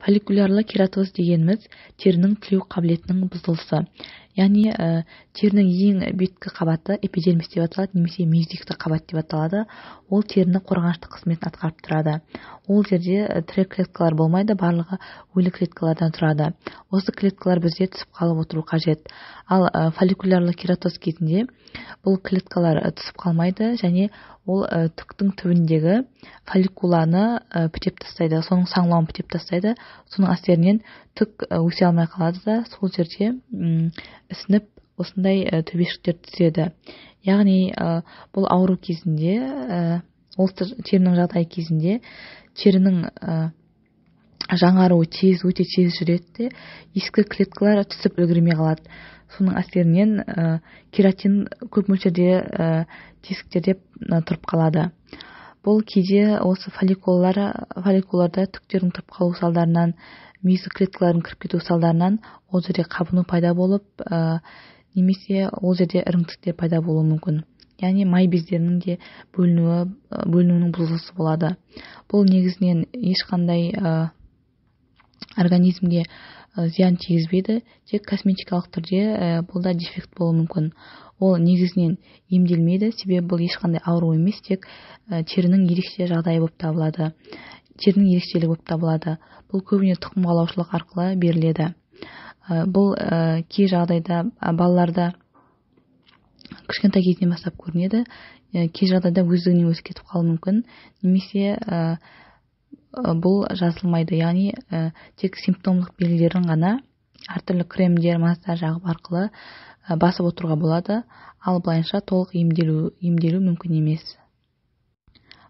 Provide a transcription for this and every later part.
Фолликулярлы кератоз дегеніміз терінің түлеу қабілетінің бұзылысы. Яғни терінің ең беткі қабаты эпидермис деп аталады, немесе мезикті қабат деп аталады. Ол терінің қорғаныштық қызметін атқарып тұрады. Ол жерде тірі клеткалар болмайды, барлығы өлі клеткалардан тұрады. Осы клеткалар бізде түсіп қалып отыру қажет. Ал фолликулярлы кератоз кезінде бұл клеткалар түсіп қалмайды, және ол түктің түбіндегі фолликуланы пітеп тастайды, соның саңылауын пітеп тастайды. Соның әсерінен түк өсе алмай қалады да, сол жерде ісініп осындай төбешіктер түседі. Яғни бұл ауру кезінде, ол терінің жағдайы кезінде терінің жаңаруы өте тез жүреді, ескі клеткалар түсіп үлгермей қалады. Соның әсерінен кератин көп мөлшерде тесіктерде тұрып қалады. Бұл кейде осы фолликулаларда түктердің тұрып қалу салдарынан, мезоклеткалардың кіріп кету салдарынан ол жерде қабыну пайда болып, немесе ол жерде іріңтіктер пайда болуы мүмкін. Яғни май бездерінің де бөлінуінің бұзылысы болады. Бұл негізінен ешқандай организмге зиян тигізбейді, тек косметикалық түрде бұл да дефект болуы мүмкін. Ол негізінен емделмейді, себебі бұл ешқандай ауру емес, тек терінің ерекше жағдайы болып табылады. Терінің ерекшелігі болып табылады. Бұл көбіне тұқым қуалаушылық арқылы беріледі. Бұл кей жағдайда балаларда кішкентай кезінен бастап көрінеді, кей жағдайда өздігінен өзі кетіп қалуы мүмкін, немесе бұл жазылмайды. Яғни тек симптомдық белгілерін ғана әртүрлі кремдер, массаж жағып арқылы басып отыруға болады, ал былайынша толық емделу мүмкін емес.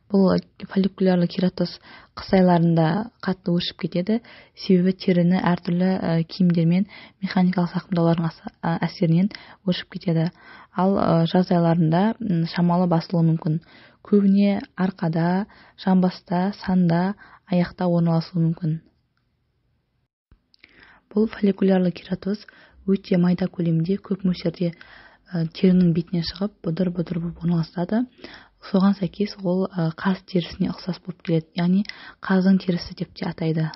Бұл фолликулярлы кератоз қыс айларында қатты өршіп кетеді, себебі теріні әртүрлі киімдермен механикалық зақымдаулардың әсерінен өршіп кетеді. Ал жаз айларында шамалы басылуы мүмкін. Көбіне арқада, жамбаста, санда, аяқта орналасуы мүмкін. Бұл фолликулярлы кератоз өте майда көлемде, көп мөлшерде терінің бетіне шығып, бұдыр-бұдыр болып орналасады. Соған сәйкес ол қаз терісіне ұқсас болып келеді, яғни қаздың терісі деп те атайды.